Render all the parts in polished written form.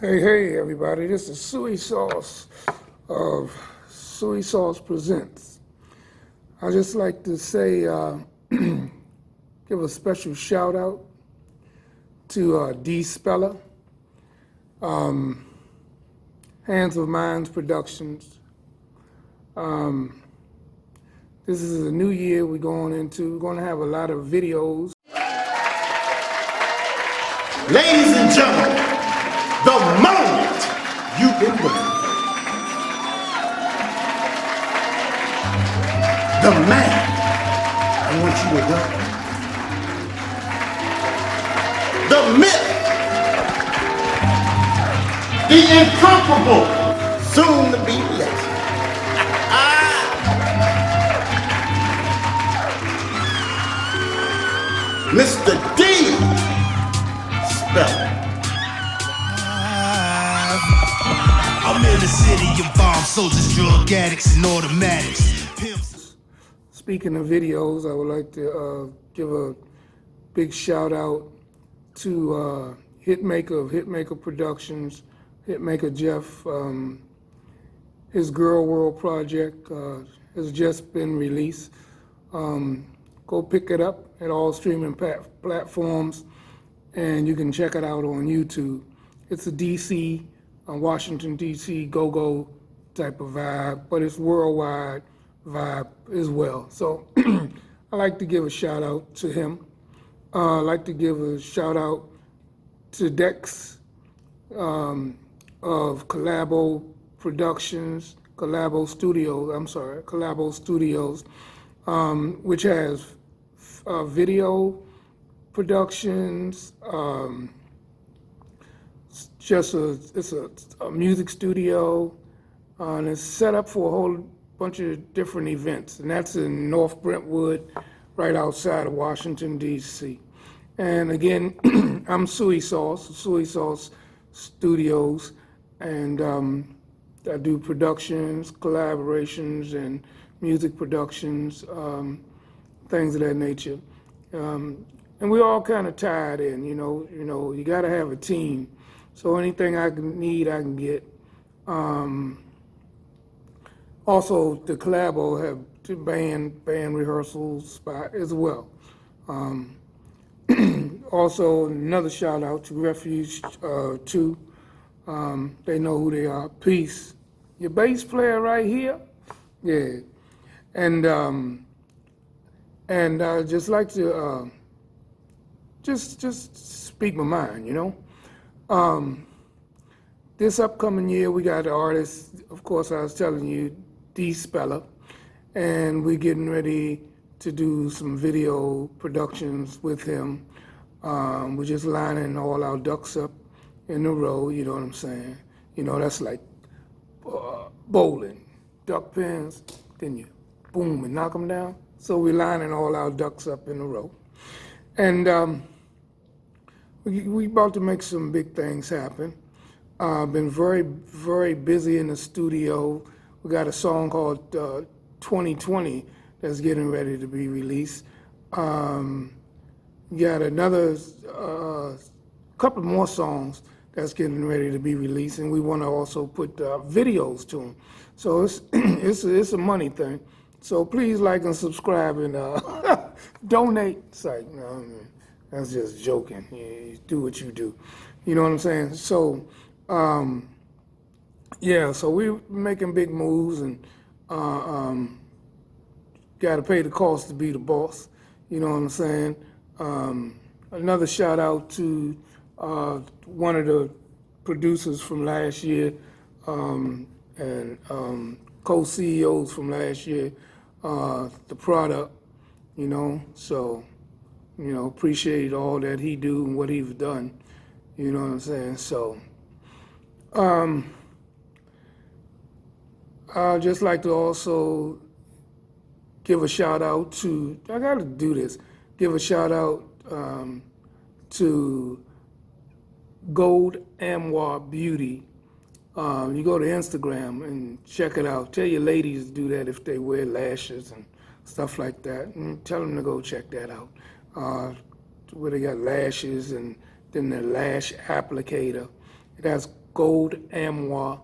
Hey, everybody, this is Soo E Soss of Soo E Soss Presents. I just like to say, give a special shout out to D Speller, Hands of Minds Productions. This is a new year we're going into. We're going to have a lot of videos. Ladies and gentlemen, the moment you've been waiting for. The man I want you to welcome. The myth, the incomparable, soon to be legend. Mr. D. Speller. I'm in the city of bomb soldiers, drug addicts, and automatics. Speaking of videos, I would like to give a big shout out to HITMAKA of HITMAKA Productions, HITMAKA Jeff. His Girl World project has just been released. Go pick it up at all streaming platforms, and you can check it out on YouTube. It's a DC, Washington DC go-go type of vibe, but it's worldwide vibe as well. So I like to give a shout out to him. I like to give a shout out to Dex of Collabo Productions, Collabo Studios, which has video productions. It's a music studio, and it's set up for a whole bunch of different events, and that's in North Brentwood, right outside of Washington, D.C. And again, I'm Soo E Soss, Soo E Soss Studios, and I do productions, collaborations, and music productions, things of that nature. And we all kind of tied in, you know, you got to have a team. So anything I can get. Also, the Collabo have the band rehearsal spot as well. Also, another shout out to Refuge 2. They know who they are. Peace. Your bass player right here. Yeah. And I just like to just speak my mind, you know. This upcoming year, we got the artist, of course, I was telling you, D Speller, and we're getting ready to do some video productions with him. We're just lining all our ducks up in a row, you know what I'm saying? You know, that's like bowling, duck pins, then you boom and knock them down. So we're lining all our ducks up in a row. And we about to make some big things happen. Been very, very busy in the studio. We got a song called 2020 that's getting ready to be released. We got another couple more songs that's getting ready to be released, and we want to also put videos to them. So it's it's a money thing. So please like and subscribe and donate. It's like, no, I mean, that's just joking. You do what you do. You know what I'm saying? So, yeah, so we're making big moves, and got to pay the cost to be the boss. You know what I'm saying? Another shout out to one of the producers from last year, and co-CEOs from last year, the product, you know, so, you know, appreciate all that he do and what he's done, you know what I'm saying? So, I'd just like to also give a shout out to, I gotta do this, give a shout out to Gold Amwar Beauty. You go to Instagram and check it out. Tell your ladies to do that if they wear lashes and stuff like that. And tell them to go check that out. Where they got lashes and then the lash applicator. It has Gold Armoire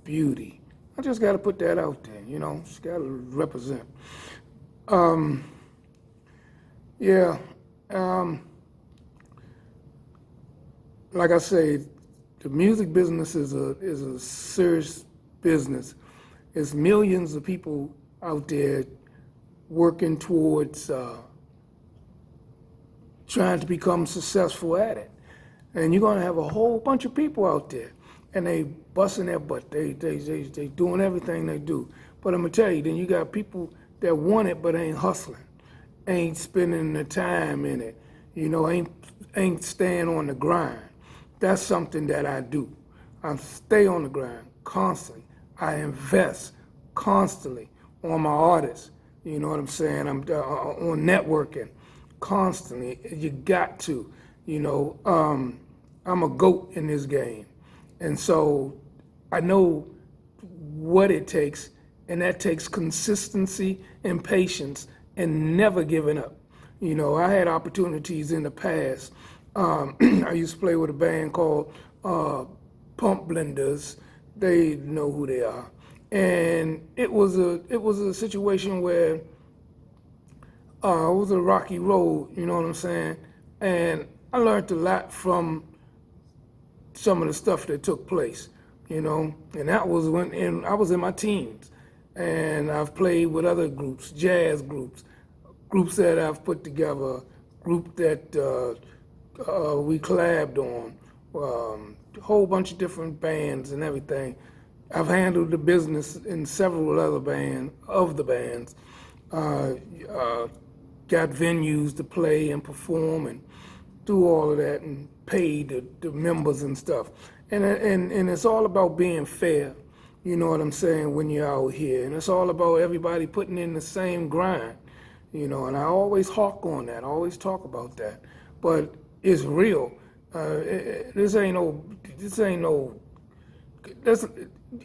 Beauty. I just got to put that out there, you know, just got to represent. Yeah, like I say, the music business is a serious business. There's millions of people out there working towards trying to become successful at it. And you're gonna have a whole bunch of people out there, and they busting their butt. They doing everything they do. But I'm gonna tell you, then you got people that want it but ain't hustling, ain't spending the time in it, you know, ain't staying on the grind. That's something that I do. I stay on the grind constantly. I invest constantly on my artists. You know what I'm saying? I'm on networking constantly. You got to, you know. I'm a GOAT in this game. And so I know what it takes, and that takes consistency and patience and never giving up. You know, I had opportunities in the past. I used to play with a band called Pump Blenders. They know who they are. And it was a situation where it was a rocky road, you know what I'm saying? And I learned a lot from some of the stuff that took place, you know, and that was when I was in my teens, and I've played with other groups, jazz groups that I've put together, group that we collabed on, a whole bunch of different bands and everything. I've handled the business in several other bands, got venues to play and perform and do all of that and pay the members and stuff. And it's all about being fair, you know what I'm saying, when you're out here. And it's all about everybody putting in the same grind, you know, and I always hark on that, I always talk about that. But it's real. This ain't no,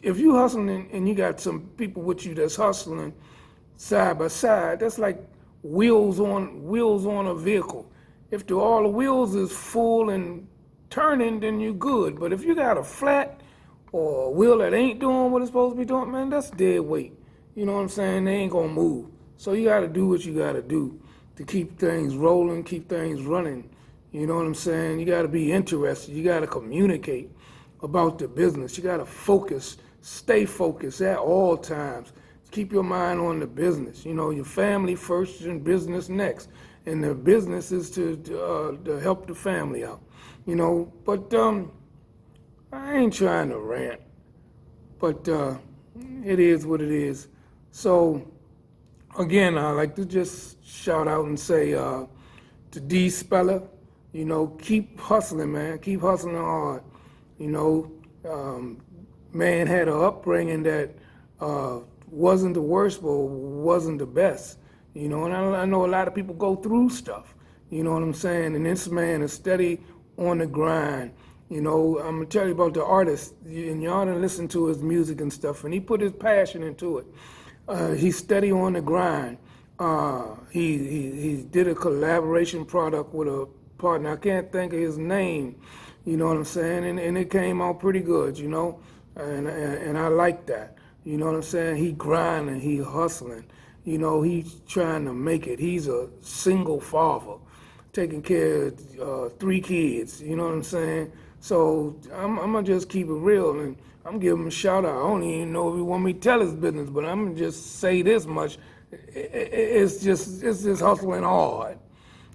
if you hustling and you got some people with you that's hustling side by side, that's like wheels on a vehicle. If all the wheels is full and turning, then you good. But if you got a flat or a wheel that ain't doing what it's supposed to be doing, man, that's dead weight. You know what I'm saying? They ain't gonna move. So you gotta do what you gotta do to keep things rolling, keep things running. You know what I'm saying? You gotta be interested. You gotta communicate about the business. You gotta focus, stay focused at all times. Keep your mind on the business. You know, your family first and business next. And the business is to help the family out, you know. But I ain't trying to rant, but it is what it is. So again, I like to just shout out and say to D Speller, you know, keep hustling, man. Keep hustling hard. You know, man had an upbringing that wasn't the worst, but wasn't the best. You know, and I know a lot of people go through stuff, you know what I'm saying? And this man is steady on the grind. You know, I'm gonna tell you about the artist, and y'all done listen to his music and stuff, and he put his passion into it. He's steady on the grind. He did a collaboration product with a partner. I can't think of his name, you know what I'm saying? And it came out pretty good, you know, and I like that. You know what I'm saying? He grinding, he hustling. You know, he's trying to make it. He's a single father, taking care of 3 kids, you know what I'm saying? So I'm gonna just keep it real, and I'm giving him a shout out. I don't even know if he want me to tell his business, but I'm gonna just say this much. It's just hustling hard,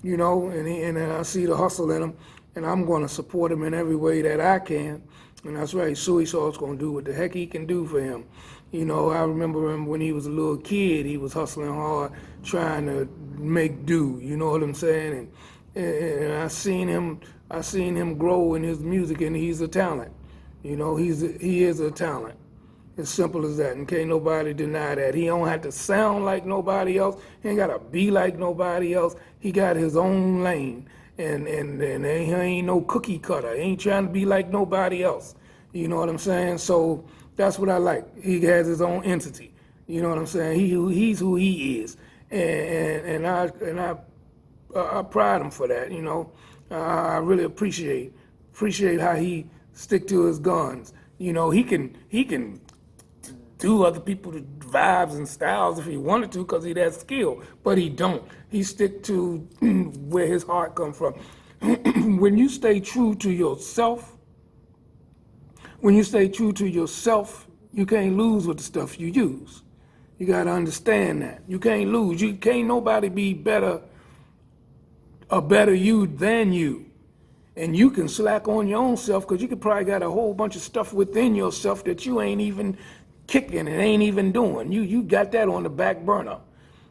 you know, and I see the hustle in him, and I'm gonna support him in every way that I can. And that's right, Soo E Soss gonna do what the heck he can do for him. You know, I remember him when he was a little kid, he was hustling hard, trying to make do, you know what I'm saying? And I seen him grow in his music, and he's a talent. You know, he is a talent. As simple as that, and can't nobody deny that. He don't have to sound like nobody else. He ain't gotta be like nobody else. He got his own lane, and he ain't no cookie cutter. He ain't trying to be like nobody else. You know what I'm saying? So that's what I like. He has his own entity. You know what I'm saying? He's who he is, and I pride him for that. You know, I really appreciate how he stick to his guns. You know, he can do other people's vibes and styles if he wanted to because he that skill, but he don't. He stick to where his heart come from. When you stay true to yourself, you can't lose with the stuff you use. You got to understand that. You can't lose. You can't nobody be a better you than you. And you can slack on your own self because you could probably got a whole bunch of stuff within yourself that you ain't even kicking and ain't even doing. You got that on the back burner.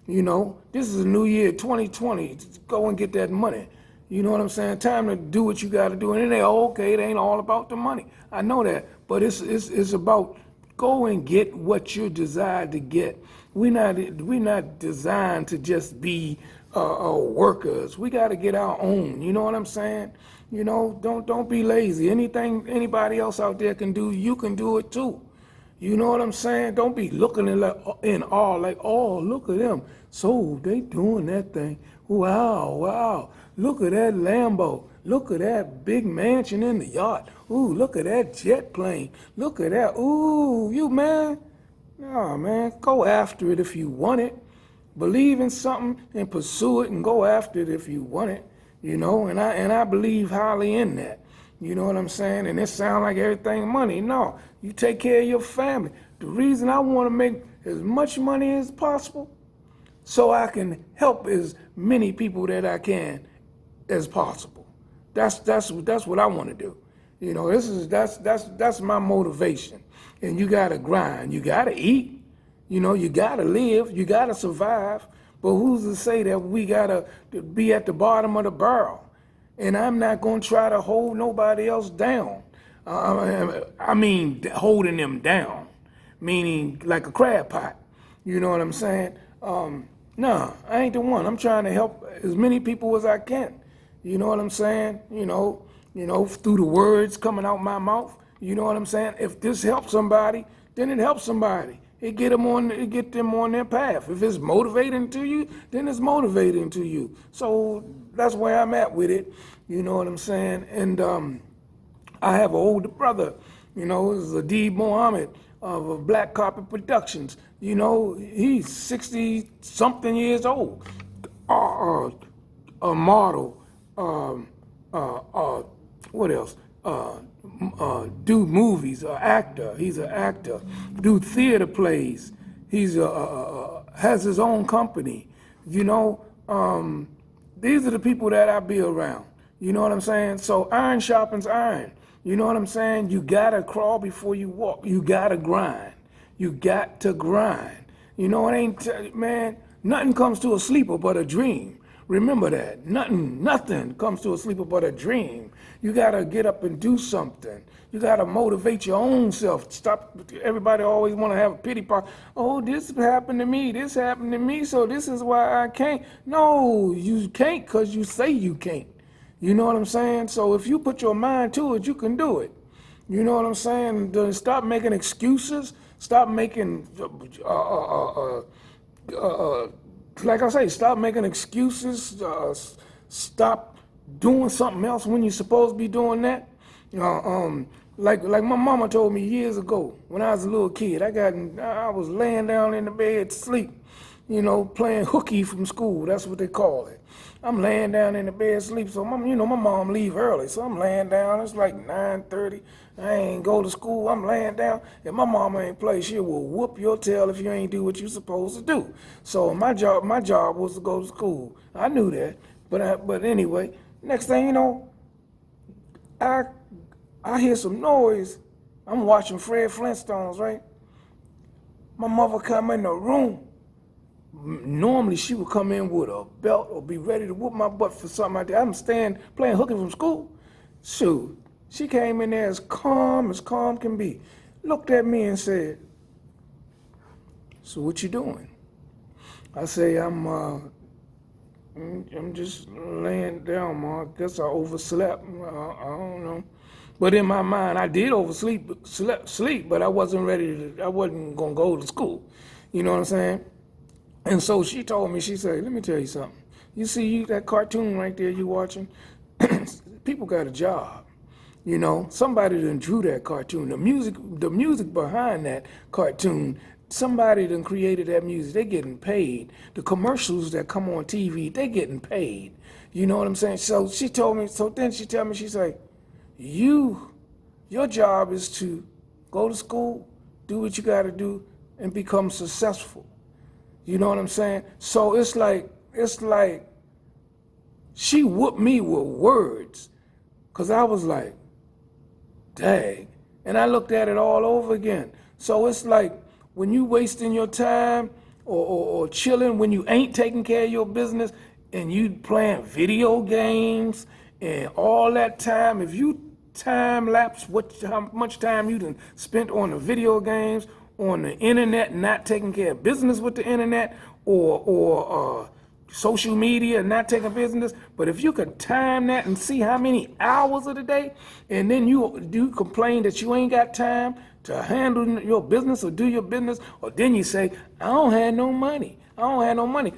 You know, this is a new year, 2020. Go and get that money. You know what I'm saying? Time to do what you got to do. And it ain't okay. It ain't all about the money. I know that. But it's about go and get what you're desired to get. We're not designed to just be workers. We got to get our own. You know what I'm saying? You know, don't be lazy. Anything anybody else out there can do, you can do it too. You know what I'm saying? Don't be looking in awe like, oh, look at them. So they doing that thing. Wow. Look at that Lambo. Look at that big mansion in the yacht. Ooh, look at that jet plane. Look at that. Ooh, you man. Nah, man, go after it if you want it. Believe in something and pursue it and go after it if you want it. You know, and I believe highly in that. You know what I'm saying? And it sounds like everything money. No, you take care of your family. The reason I want to make as much money as possible so I can help as many people that I can as possible. That's what I want to do. You know, that's my motivation. And you gotta grind. You gotta eat. You know, you gotta live. You gotta survive. But who's to say that we gotta be at the bottom of the barrel? And I'm not gonna try to hold nobody else down. I mean, holding them down, meaning like a crab pot. You know what I'm saying? Nah, I ain't the one. I'm trying to help as many people as I can. You know what I'm saying? You know, through the words coming out my mouth. You know what I'm saying? If this helps somebody, then it helps somebody. It get them on their path. If it's motivating to you, then it's motivating to you. So that's where I'm at with it. You know what I'm saying? And I have an older brother. You know, this is Adib Mohammed of Black Carpet Productions. You know, he's 60-something years old. A model. What else? Do movies, actor. He's an actor. Do theater plays. He's has his own company. You know, these are the people that I be around. You know what I'm saying? So iron sharpens iron. You know what I'm saying? You gotta crawl before you walk. You gotta grind. You got to grind. You know, it ain't, man, nothing comes to a sleeper but a dream. Remember that. Nothing comes to a sleeper but a dream. You gotta get up and do something. You gotta motivate your own self. Stop. Everybody always wanna have a pity party. Oh, this happened to me, so this is why I can't. No, you can't because you say you can't. You know what I'm saying? So if you put your mind to it, you can do it. You know what I'm saying? Stop making excuses. Stop making, like I say, stop making excuses. Stop doing something else when you're supposed to be doing that. Like my mama told me years ago when I was a little kid. I was laying down in the bed to sleep, you know, playing hooky from school. That's what they call it. I'm laying down in the bed sleep. So my mom leave early, so I'm laying down. It's like 9:30. I ain't go to school. I'm laying down. If my mama ain't play, she will whoop your tail if you ain't do what you supposed to do. So my job was to go to school. I knew that, but anyway, next thing you know, I hear some noise. I'm watching Fred Flintstones, right? My mother come in the room. Normally she would come in with a belt or be ready to whoop my butt for something like that. I'm playing hooky from school. Shoot, she came in there as calm can be. Looked at me and said, "So what you doing?" I say, I'm just laying down, Ma. I guess I overslept. I don't know. But in my mind, I did sleep, but I wasn't I wasn't gonna go to school. You know what I'm saying? And so she told me, she said, "Let me tell you something. You see that cartoon right there you watching? People got a job. You know, somebody done drew that cartoon. The music behind that cartoon, somebody done created that music. They getting paid. The commercials that come on TV, they getting paid. You know what I'm saying? So she told me, she tell me, she's like, your job is to go to school, do what you gotta do, and become successful. You know what I'm saying? So it's like she whooped me with words, because I was like, dang. And I looked at it all over again. So it's like when you wasting your time or chilling, when you ain't taking care of your business and you playing video games and all that time, if you time lapse how much time you done spent on the video games, on the internet, not taking care of business with the internet, or social media, not taking business. But if you could time that and see how many hours of the day, and then you complain that you ain't got time to handle your business or do your business, or then you say, I don't have no money.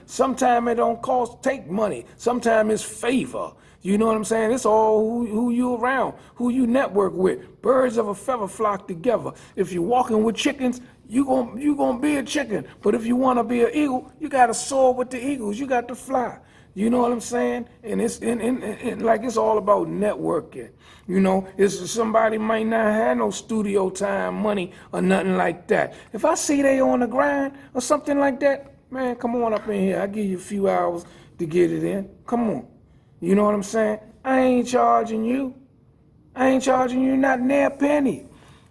Sometimes it don't take money. Sometimes it's favor. You know what I'm saying? It's all who you around, who you network with. Birds of a feather flock together. If you're walking with chickens, you gonna be a chicken. But if you want to be an eagle, you got to soar with the eagles. You got to fly. You know what I'm saying? And it's like it's all about networking. You know, somebody might not have no studio time, money, or nothing like that. If I see they on the grind or something like that, man, come on up in here. I'll give you a few hours to get it in. Come on. You know what I'm saying? I ain't charging you not near a penny.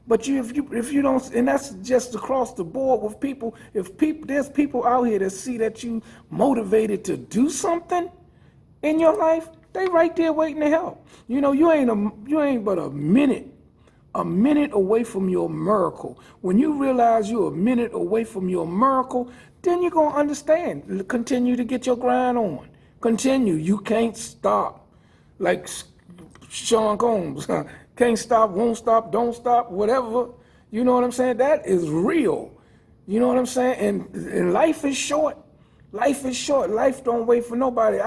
But if you don't, and that's just across the board with people. There's people out here that see that you motivated to do something in your life, they right there waiting to help. You know, you ain't but a minute away from your miracle. When you realize you're a minute away from your miracle, then you're gonna understand. Continue to get your grind on. Continue. You can't stop. Like Sean Combs, can't stop, won't stop, don't stop, whatever. You know what I'm saying? That is real. You know what I'm saying? And life is short. Life is short. Life don't wait for nobody.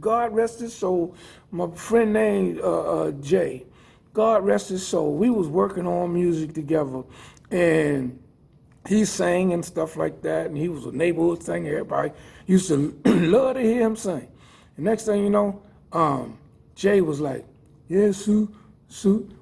God rest his soul. My friend named Jay. God rest his soul. We was working on music together, and he sang and stuff like that, and he was a neighborhood singer. Everybody used to love to hear him sing. And next thing you know, Jay was like, yeah, Soo,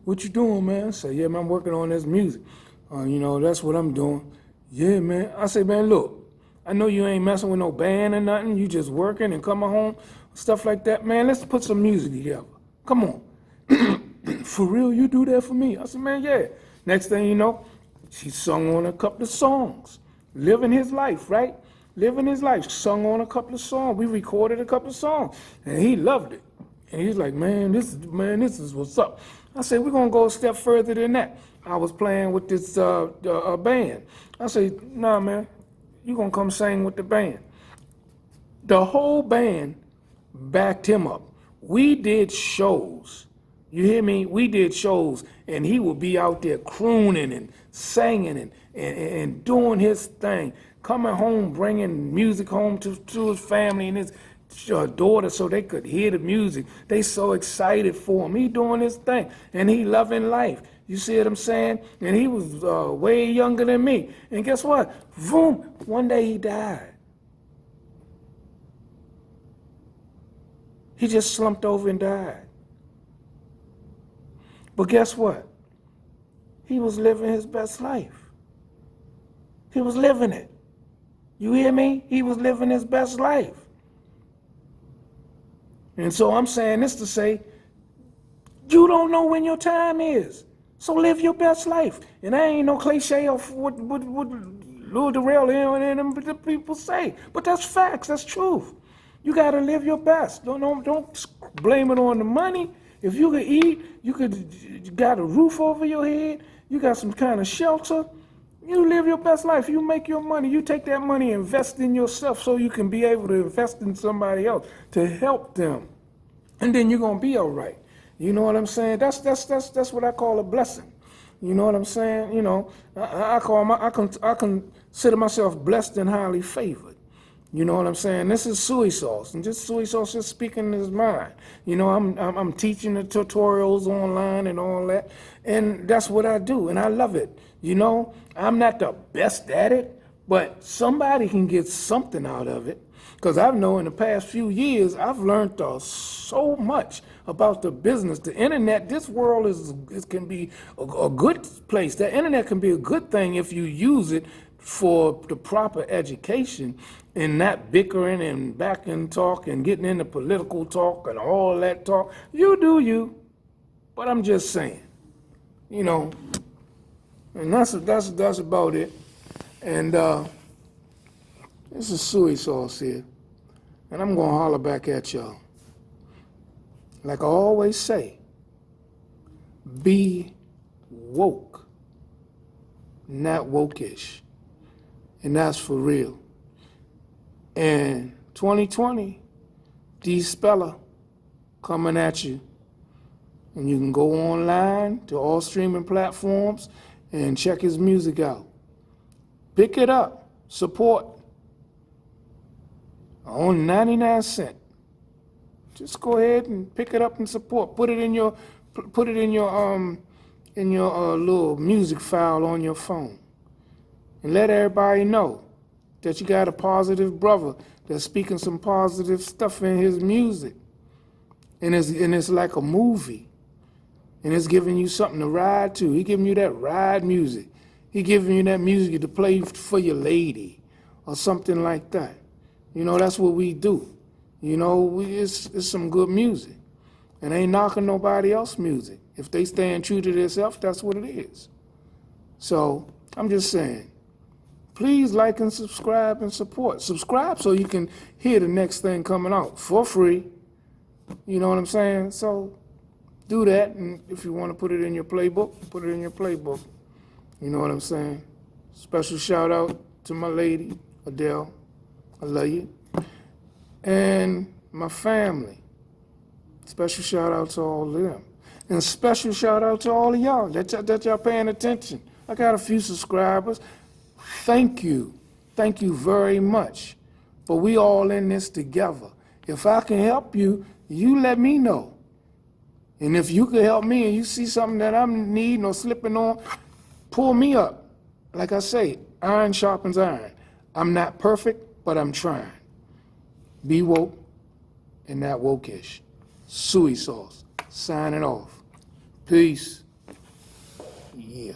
what you doing, man? I said, yeah, man, I'm working on this music. You know, that's what I'm doing. Yeah, man. I said, man, look, I know you ain't messing with no band or nothing. You just working and coming home, stuff like that. Man, let's put some music together. Come on. For real, you do that for me? I said, man, yeah. Next thing you know, she sung on a couple of songs. Living his life, right? Living his life. Sung on a couple of songs. We recorded a couple of songs. And he loved it. And he's like, man, this is what's up. I said, we're going to go a step further than that. I was playing with this band. I said, nah, man, you're going to come sing with the band. The whole band backed him up. We did shows. You hear me? We did shows, and he would be out there crooning and singing and doing his thing, coming home, bringing music home to his family and his daughter so they could hear the music. They so excited for him. He doing his thing, and he loving life. You see what I'm saying? And he was way younger than me. And guess what? Boom, one day he died. He just slumped over and died. But guess what? He was living his best life. He was living it. You hear me? He was living his best life. And so I'm saying this to say, you don't know when your time is. So live your best life. And I ain't no cliche of what Lil Darrell and them the people say. But that's facts, that's truth. You gotta live your best. Don't blame it on the money. If you could eat, you got a roof over your head, you got some kind of shelter, you live your best life. You make your money. You take that money, invest in yourself so you can be able to invest in somebody else to help them. And then you're gonna be all right. You know what I'm saying? That's what I call a blessing. You know what I'm saying? You know, I consider myself blessed and highly favored. You know what I'm saying? This is Soo E Soss, and just Soo E Soss just speaking his mind. You know, I'm teaching the tutorials online and all that, and that's what I do, and I love it. You know, I'm not the best at it, but somebody can get something out of it. Because I know in the past few years, I've learned so much about the business. The internet, this world can be a good place. The internet can be a good thing if you use it for the proper education and not bickering and back and talk and getting into political talk and all that talk. You do you. But I'm just saying, you know, and that's about it. And this is Soo E Soss here. And I'm going to holler back at y'all. Like I always say, be woke, not wokish. And that's for real. And 2020, D Speller coming at you. And you can go online to all streaming platforms and check his music out. Pick it up, support. Only 99 cents. Just go ahead and pick it up and support. Put it in your little music file on your phone. And let everybody know that you got a positive brother that's speaking some positive stuff in his music. And it's like a movie. And it's giving you something to ride to. He giving you that ride music. He giving you that music to play for your lady or something like that. You know, that's what we do. You know, it's some good music. And ain't knocking nobody else's music. If they staying true to themselves, that's what it is. So I'm just saying, please like and subscribe and support. Subscribe so you can hear the next thing coming out for free. You know what I'm saying? So do that. And if you want to put it in your playbook, put it in your playbook. You know what I'm saying? Special shout out to my lady, Adele. I love you. And my family. Special shout out to all of them. And special shout out to all of y'all that y'all paying attention. I got a few subscribers. Thank you. Thank you very much. But we all in this together. If I can help you, you let me know. And if you can help me and you see something that I'm needing or slipping on, pull me up. Like I say, iron sharpens iron. I'm not perfect, but I'm trying. Be woke and not wokish. Soo E Soss, signing off. Peace. Yeah.